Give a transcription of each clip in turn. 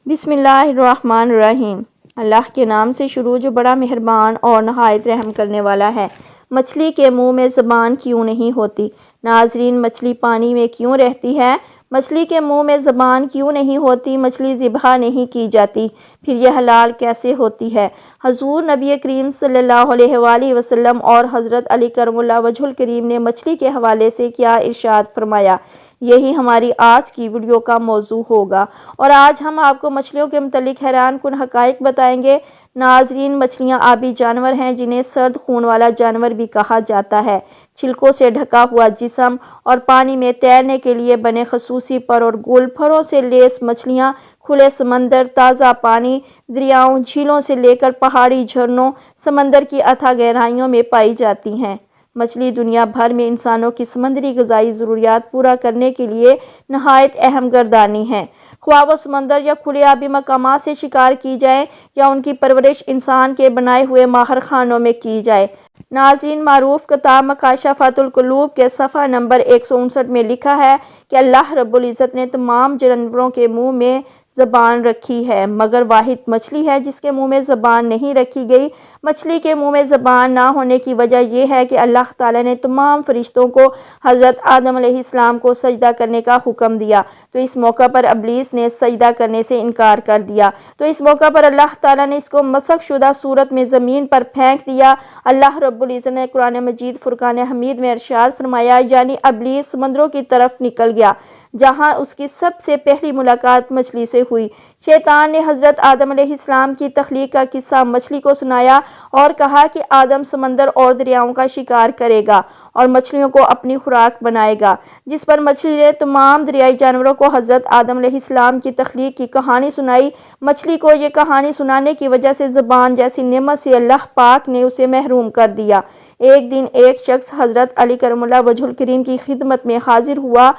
بسم اللہ الرحمن الرحیم۔ اللہ کے نام سے شروع جو بڑا مہربان اور نہایت رحم کرنے والا ہے۔ مچھلی کے منہ میں زبان کیوں نہیں ہوتی؟ ناظرین، مچھلی پانی میں کیوں رہتی ہے؟ مچھلی کے منہ میں زبان کیوں نہیں ہوتی؟ مچھلی ذبح نہیں کی جاتی، پھر یہ حلال کیسے ہوتی ہے؟ حضور نبی کریم صلی اللہ علیہ وآلہ وسلم اور حضرت علی کرم اللہ وجہ الکریم نے مچھلی کے حوالے سے کیا ارشاد فرمایا، یہی ہماری آج کی ویڈیو کا موضوع ہوگا، اور آج ہم آپ کو مچھلیوں کے متعلق حیران کن حقائق بتائیں گے۔ ناظرین، مچھلیاں آبی جانور ہیں جنہیں سرد خون والا جانور بھی کہا جاتا ہے۔ چھلکوں سے ڈھکا ہوا جسم اور پانی میں تیرنے کے لیے بنے خصوصی پر اور گول پھروں سے لیس مچھلیاں کھلے سمندر، تازہ پانی، دریاؤں، جھیلوں سے لے کر پہاڑی جھرنوں، سمندر کی اتھاہ گہرائیوں میں پائی جاتی ہیں۔ مچھلی دنیا بھر میں انسانوں کی سمندری غذائی ضروریات پورا کرنے کے لیے نہایت اہم گردانی ہے، خواہ وہ سمندر یا کھلے آبی مقامات سے شکار کی جائیں یا ان کی پرورش انسان کے بنائے ہوئے ماہر خانوں میں کی جائے۔ ناظرین، معروف کتاب مکاشفۃ القلوب کے صفحہ نمبر 159 میں لکھا ہے کہ اللہ رب العزت نے تمام جانوروں کے منہ میں زبان رکھی ہے، مگر واحد مچھلی ہے جس کے منہ میں زبان نہیں رکھی گئی۔ مچھلی کے منہ میں زبان نہ ہونے کی وجہ یہ ہے کہ اللہ تعالیٰ نے تمام فرشتوں کو حضرت آدم علیہ السلام کو سجدہ کرنے کا حکم دیا، تو اس موقع پر ابلیس نے سجدہ کرنے سے انکار کر دیا، تو اس موقع پر اللہ تعالیٰ نے اس کو مسخ شدہ صورت میں زمین پر پھینک دیا۔ اللہ رب العزت نے قرآن مجید فرقان حمید میں ارشاد فرمایا، یعنی ابلیس سمندروں کی طرف نکل گیا جہاں اس کی سب سے پہلی ملاقات مچھلی سے ہوئی۔ شیطان نے حضرت آدم علیہ السلام کی تخلیق کا قصہ مچھلی کو سنایا اور کہا کہ آدم سمندر اور دریاؤں کا شکار کرے گا اور مچھلیوں کو اپنی خوراک بنائے گا، جس پر مچھلی نے تمام دریائی جانوروں کو حضرت آدم علیہ السلام کی تخلیق کی کہانی سنائی۔ مچھلی کو یہ کہانی سنانے کی وجہ سے زبان جیسی نعمت سے اللہ پاک نے اسے محروم کر دیا۔ ایک دن ایک شخص حضرت علی کرم اللہ وجہ الکریم کی خدمت میں حاضر ہوا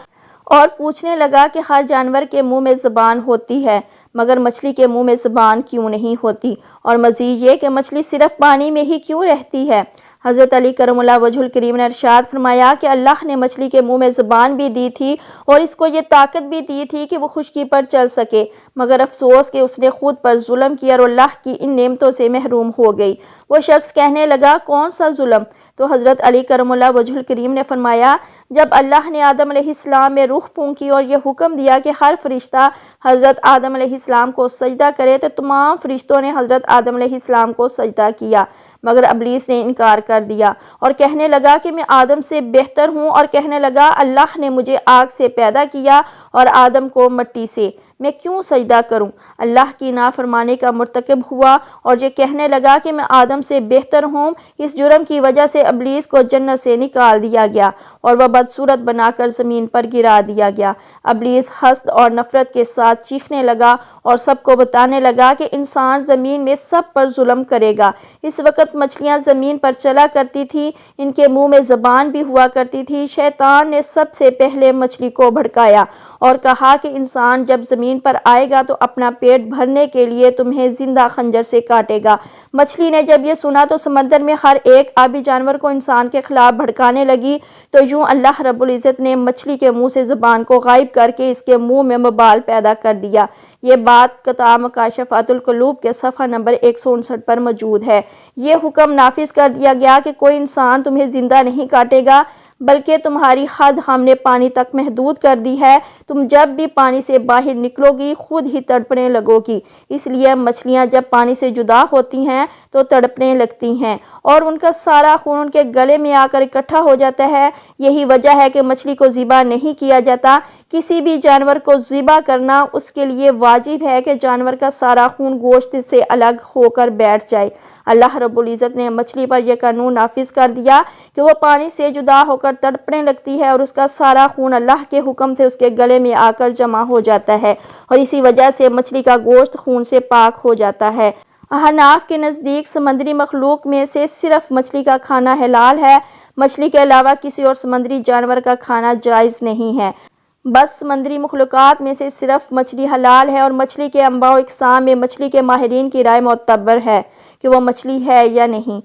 اور پوچھنے لگا کہ ہر جانور کے منہ میں زبان ہوتی ہے، مگر مچھلی کے منہ میں زبان کیوں نہیں ہوتی، اور مزید یہ کہ مچھلی صرف پانی میں ہی کیوں رہتی ہے؟ حضرت علی کرم اللہ وجہ الکریم نے ارشاد فرمایا کہ اللہ نے مچھلی کے منہ میں زبان بھی دی تھی اور اس کو یہ طاقت بھی دی تھی کہ وہ خشکی پر چل سکے، مگر افسوس کہ اس نے خود پر ظلم کیا اور اللہ کی ان نعمتوں سے محروم ہو گئی۔ وہ شخص کہنے لگا، کون سا ظلم؟ تو حضرت علی کرم اللہ وجہ الکریم نے فرمایا، جب اللہ نے آدم علیہ السلام میں روح پھونکی اور یہ حکم دیا کہ ہر فرشتہ حضرت آدم علیہ السلام کو سجدہ کرے، تو تمام فرشتوں نے حضرت آدم علیہ السلام کو سجدہ کیا، مگر ابلیس نے انکار کر دیا اور کہنے لگا کہ میں آدم سے بہتر ہوں، اور کہنے لگا اللہ نے مجھے آگ سے پیدا کیا اور آدم کو مٹی سے، میں کیوں سجدہ کروں؟ اللہ کی نافرمانی کا مرتکب ہوا اور یہ کہنے لگا کہ میں آدم سے بہتر ہوں۔ اس جرم کی وجہ سے ابلیس کو جنت سے نکال دیا گیا اور وہ بدصورت بنا کر زمین پر گرا دیا گیا۔ ابلیس حسد اور نفرت کے ساتھ چیخنے لگا اور سب کو بتانے لگا کہ انسان زمین میں سب پر ظلم کرے گا۔ اس وقت مچھلیاں زمین پر چلا کرتی تھی، ان کے منہ میں زبان بھی ہوا کرتی تھی۔ شیطان نے سب سے پہلے مچھلی کو بھڑکایا اور کہا کہ انسان جب زمین پر آئے گا تو اپنا پیٹ بھرنے کے لیے تمہیں زندہ خنجر سے کاٹے گا۔ مچھلی نے جب یہ سنا تو سمندر میں ہر ایک آبی جانور کو انسان کے خلاف بھڑکانے لگی، تو یوں اللہ رب العزت نے مچھلی کے منہ سے زبان کو غائب کر کے اس کے منہ میں مبال پیدا کر دیا۔ یہ بات کتاب مکاشفۃ القلوب کے صفحہ نمبر 159 پر موجود ہے۔ یہ حکم نافذ کر دیا گیا کہ کوئی انسان تمہیں زندہ نہیں کاٹے گا، بلکہ تمہاری حد ہم نے پانی تک محدود کر دی ہے، تم جب بھی پانی سے باہر نکلو گی خود ہی تڑپنے لگو گی۔ اس لیے مچھلیاں جب پانی سے جدا ہوتی ہیں تو تڑپنے لگتی ہیں اور ان کا سارا خون ان کے گلے میں آ کر اکٹھا ہو جاتا ہے۔ یہی وجہ ہے کہ مچھلی کو ذبح نہیں کیا جاتا۔ کسی بھی جانور کو ذبح کرنا اس کے لیے واجب ہے کہ جانور کا سارا خون گوشت سے الگ ہو کر بیٹھ جائے۔ اللہ رب العزت نے مچھلی پر یہ قانون نافذ کر دیا کہ وہ پانی سے جدا ہو کر تڑپنے لگتی ہے اور اس کا سارا خون اللہ کے حکم سے اس کے گلے میں آ کر جمع ہو جاتا ہے، اور اسی وجہ سے مچھلی کا گوشت خون سے پاک ہو جاتا ہے۔ احناف کے نزدیک سمندری مخلوق میں سے صرف مچھلی کا کھانا حلال ہے، مچھلی کے علاوہ کسی اور سمندری جانور کا کھانا جائز نہیں ہے۔ بس سمندری مخلوقات میں سے صرف مچھلی حلال ہے، اور مچھلی کے انواع و اقسام میں مچھلی کے ماہرین کی رائے معتبر ہے کہ وہ مچھلی ہے یا نہیں۔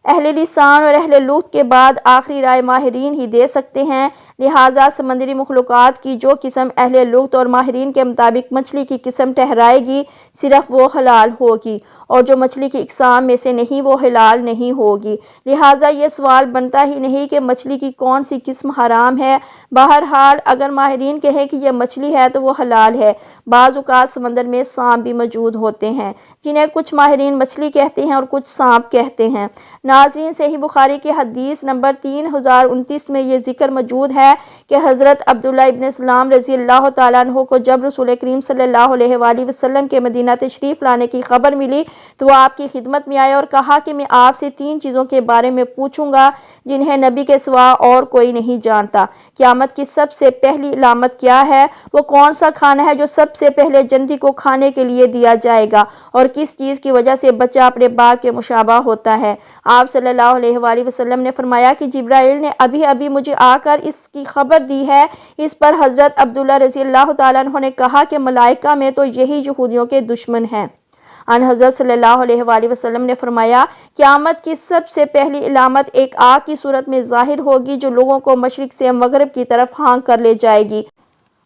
اہل لسان اور اہل لغت کے بعد آخری رائے ماہرین ہی دے سکتے ہیں۔ لہٰذا سمندری مخلوقات کی جو قسم اہل لغت اور ماہرین کے مطابق مچھلی کی قسم ٹھہرائے گی صرف وہ حلال ہوگی، اور جو مچھلی کی اقسام میں سے نہیں وہ حلال نہیں ہوگی۔ لہٰذا یہ سوال بنتا ہی نہیں کہ مچھلی کی کون سی قسم حرام ہے۔ بہرحال اگر ماہرین کہیں کہ یہ مچھلی ہے تو وہ حلال ہے۔ بعض اوقات سمندر میں سانپ بھی موجود ہوتے ہیں جنہیں کچھ ماہرین مچھلی کہتے ہیں اور کچھ سانپ کہتے ہیں۔ ناظرین، صحیح بخاری کی حدیث نمبر 3029 میں یہ ذکر موجود ہے کہ حضرت عبداللہ ابن سلام رضی اللہ تعالیٰ عنہ کو جب رسول کریم صلی اللہ علیہ وآلہ وسلم کے مدینہ تشریف لانے کی خبر ملی تو وہ آپ کی خدمت میں آئے اور کہا کہ میں آپ سے 3 چیزوں کے بارے میں پوچھوں گا جنہیں نبی کے سوا اور کوئی نہیں جانتا۔ قیامت کی سب سے پہلی علامت کیا ہے؟ وہ کون سا کھانا ہے جو سب سے پہلے جنتی کو کھانے کے لیے دیا جائے گا؟ اور کس چیز کی وجہ سے بچہ اپنے باپ کے مشابہ ہوتا ہے؟ آپ صلی اللہ علیہ وآلہ وسلم نے فرمایا کہ جبرائیل نے ابھی مجھے آ کر اس کی خبر دی ہے۔ اس پر حضرت عبداللہ رضی اللہ تعالیٰ عنہ نے کہا کہ ملائکہ میں تو یہی یہودیوں کے دشمن ہیں۔ ان حضرت صلی اللہ علیہ وآلہ وسلم نے فرمایا قیامت کی سب سے پہلی علامت ایک آگ کی صورت میں ظاہر ہوگی جو لوگوں کو مشرق سے مغرب کی طرف ہانک کر لے جائے گی،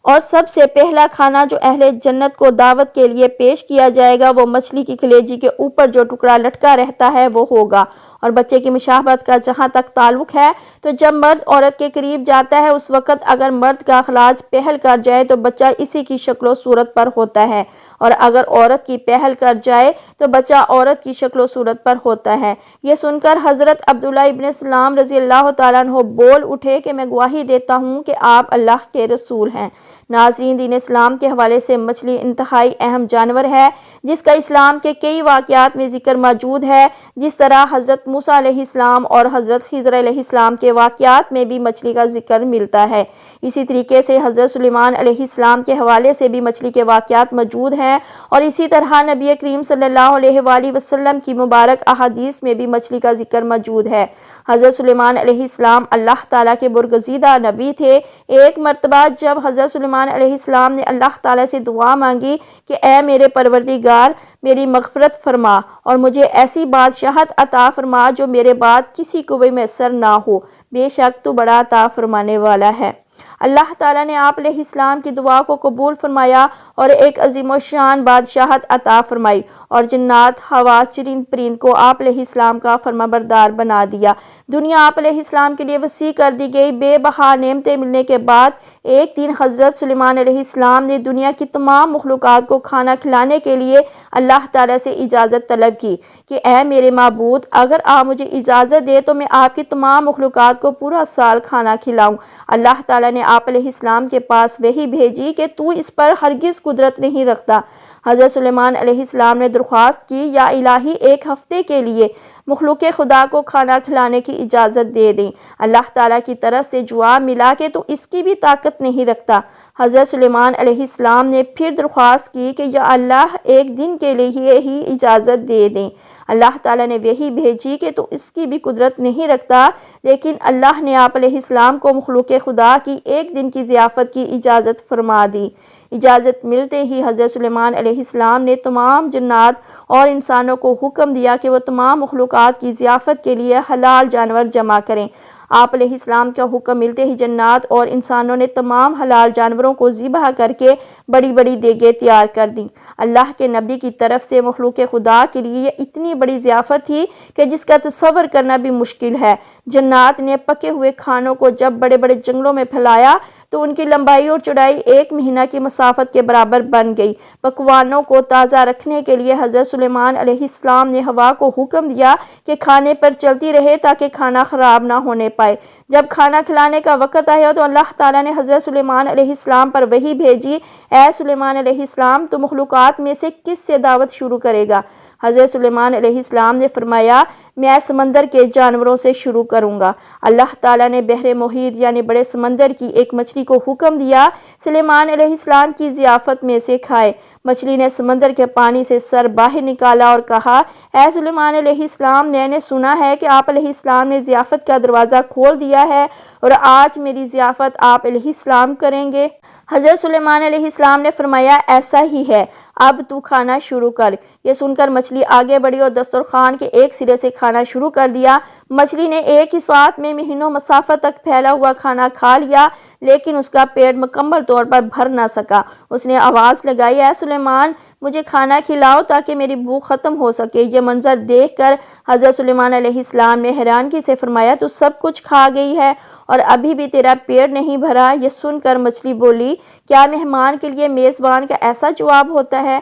اور سب سے پہلا کھانا جو اہل جنت کو دعوت کے لیے پیش کیا جائے گا وہ مچھلی کی کلیجی کے اوپر جو ٹکڑا لٹکا رہتا ہے وہ ہوگا۔ اور بچے کی مشابہت کا جہاں تک تعلق ہے تو جب مرد عورت کے قریب جاتا ہے اس وقت اگر مرد کا اخراج پہل کر جائے تو بچہ اسی کی شکل و صورت پر ہوتا ہے، اور اگر عورت کی پہل کر جائے تو بچہ عورت کی شکل و صورت پر ہوتا ہے۔ یہ سن کر حضرت عبداللہ ابن سلام رضی اللہ تعالیٰ عنہ بول اٹھے کہ میں گواہی دیتا ہوں کہ آپ اللہ کے رسول ہیں۔ ناظرین، دین اسلام کے حوالے سے مچھلی انتہائی اہم جانور ہے جس کا اسلام کے کئی واقعات میں ذکر موجود ہے۔ جس طرح حضرت موسیٰ علیہ السلام اور حضرت خضر علیہ السلام کے واقعات میں بھی مچھلی کا ذکر ملتا ہے، اسی طریقے سے حضرت سلیمان علیہ السلام کے حوالے سے بھی مچھلی کے واقعات موجود ہیں، اور اسی طرح نبی کریم صلی اللہ علیہ وآلہ وسلم کی مبارک احادیث میں بھی مچھلی کا ذکر موجود ہے۔ حضرت سلیمان علیہ السلام اللہ تعالیٰ کے برگزیدہ نبی تھے۔ ایک مرتبہ جب حضرت سلیمان علیہ السلام نے اللہ تعالیٰ سے دعا مانگی کہ اے میرے پروردگار، میری مغفرت فرما اور مجھے ایسی بادشاہت عطا فرما جو میرے بعد کسی کو بھی میسر نہ ہو، بے شک تو بڑا عطا فرمانے والا ہے۔ اللہ تعالیٰ نے آپ علیہ السلام کی دعا کو قبول فرمایا اور ایک عظیم الشان بادشاہت عطا فرمائی، اور جنات، ہوا، چرند پرند کو آپ علیہ السلام کا فرما بردار بنا دیا۔ دنیا آپ علیہ السلام کے لیے وسیع کر دی گئی۔ بے بہا نعمتیں ملنے کے بعد ایک دن حضرت سلیمان علیہ السلام نے دنیا کی تمام مخلوقات کو کھانا کھلانے کے لیے اللہ تعالیٰ سے اجازت طلب کی کہ اے میرے معبود، اگر آپ مجھے اجازت دے تو میں آپ کی تمام مخلوقات کو پورا سال کھانا کھلاؤں۔ اللہ تعالیٰ نے آپ علیہ السلام کے پاس وحی بھیجی کہ تو اس پر ہرگز قدرت نہیں رکھتا۔ حضرت سلیمان علیہ السلام نے درخواست کی یا الہی ایک ہفتے کے لیے مخلوق خدا کو کھانا کھلانے کی اجازت دے دیں۔ اللہ تعالیٰ کی طرف سے جواب ملا کہ تو اس کی بھی طاقت نہیں رکھتا۔ حضرت سلیمان علیہ السلام نے پھر درخواست کی کہ یا اللہ ایک دن کے لیے ہی اجازت دے دیں۔ اللہ تعالیٰ نے وحی بھیجی کہ تو اس کی بھی قدرت نہیں رکھتا، لیکن اللہ نے آپ علیہ السلام کو مخلوق خدا کی ایک دن کی ضیافت کی اجازت فرما دی۔ اجازت ملتے ہی حضرت سلیمان علیہ السلام نے تمام جنات اور انسانوں کو حکم دیا کہ وہ تمام مخلوقات کی ضیافت کے لیے حلال جانور جمع کریں۔ آپ علیہ السلام کا حکم ملتے ہی جنات اور انسانوں نے تمام حلال جانوروں کو ذبح کر کے بڑی بڑی دیگیں تیار کر دیں۔ اللہ کے نبی کی طرف سے مخلوق خدا کے لیے یہ اتنی بڑی ضیافت تھی کہ جس کا تصور کرنا بھی مشکل ہے۔ جنات نے پکے ہوئے کھانوں کو جب بڑے بڑے جنگلوں میں پھیلایا تو ان کی لمبائی اور چوڑائی 1 مہینہ کی مسافت کے برابر بن گئی۔ پکوانوں کو تازہ رکھنے کے لیے حضرت سلیمان علیہ السلام نے ہوا کو حکم دیا کہ کھانے پر چلتی رہے تاکہ کھانا خراب نہ ہونے پائے۔ جب کھانا کھلانے کا وقت آیا تو اللہ تعالیٰ نے حضرت سلیمان علیہ السلام پر وحی بھیجی، اے سلیمان علیہ السلام، تو مخلوقات میں سے کس سے دعوت شروع کرے گا؟ حضرت سلیمان علیہ السلام نے فرمایا میں سمندر کے جانوروں سے شروع کروں گا۔ اللہ تعالیٰ نے بحر محیط یعنی بڑے سمندر کی ایک مچھلی کو حکم دیا سلیمان علیہ السلام کی ضیافت میں سے کھائے۔ مچھلی نے سمندر کے پانی سے سر باہر نکالا اور کہا، اے سلیمان علیہ السلام، میں نے سنا ہے کہ آپ علیہ السلام نے ضیافت کا دروازہ کھول دیا ہے اور آج میری ضیافت آپ علیہ السلام کریں گے۔ حضرت سلیمان علیہ السلام نے فرمایا ایسا ہی ہے، اب تو کھانا شروع کر۔ یہ سن کر مچھلی آگے بڑھی اور دسترخوان کے ایک سرے سے کھانا شروع کر دیا۔ مچھلی نے ایک ہی ساتھ میں مہینوں مسافت تک پھیلا ہوا کھانا کھا لیا، لیکن اس کا پیٹ مکمل طور پر بھر نہ سکا۔ اس نے آواز لگائی، اے سلیمان، مجھے کھانا کھلاؤ تاکہ میری بھوک ختم ہو سکے۔ یہ منظر دیکھ کر حضرت سلیمان علیہ السلام نے حیرانگی سے فرمایا، تو سب کچھ کھا گئی ہے اور ابھی بھی تیرا پیٹ نہیں بھرا؟ یہ سن کر مچھلی بولی، کیا مہمان کے لیے میزبان کا ایسا جواب ہوتا ہے؟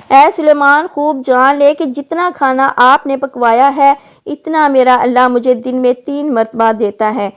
اے سلیمان، خوب جان لے کہ جتنا کھانا آپ نے پکوایا ہے اتنا میرا اللہ مجھے دن میں 3 مرتبہ دیتا ہے،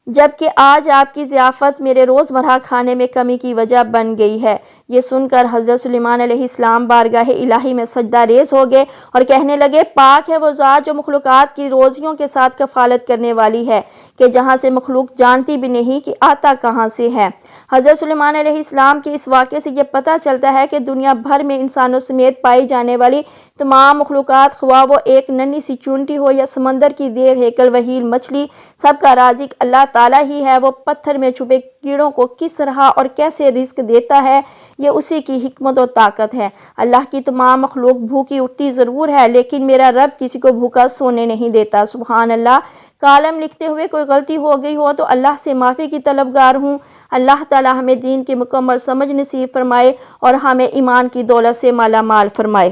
جبکہ آج آپ کی ضیافت میرے روزمرہ کھانے میں کمی کی وجہ بن گئی ہے۔ یہ سن کر حضرت سلیمان علیہ السلام بارگاہ الہی میں سجدہ ریز ہو گئے اور کہنے لگے، پاک ہے وہ ذات جو مخلوقات کی روزیوں کے ساتھ کفالت کرنے والی ہے، کہ جہاں سے مخلوق جانتی بھی نہیں کہ آتا کہاں سے ہے۔ حضرت سلیمان علیہ السلام کے اس واقعے سے یہ پتہ چلتا ہے کہ دنیا بھر میں انسانوں سمیت پائی جانے والی تمام مخلوقات، خواہ وہ ایک ننھی سی چونٹی ہو یا سمندر کی دیو ہیکل وہیل مچھلی، سب کا رازق اللہ تعالیٰ ہی ہے۔ وہ پتھر میں چھپے کیڑوں کو کس طرح اور کیسے رزق دیتا ہے، یہ اسی کی حکمت و طاقت ہے۔ اللہ کی تمام مخلوق بھوکی اٹھتی ضرور ہے، لیکن میرا رب کسی کو بھوکا سونے نہیں دیتا۔ سبحان اللہ۔ کالم لکھتے ہوئے کوئی غلطی ہو گئی ہو تو اللہ سے معافی کی طلبگار ہوں۔ اللہ تعالیٰ ہمیں دین کی مکمل سمجھ نصیب فرمائے اور ہمیں ایمان کی دولت سے مالا مال فرمائے۔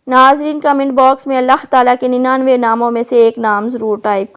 ناظرین، کمنٹ باکس میں اللہ تعالیٰ کے 99 ناموں میں سے ایک نام ضرور ٹائپ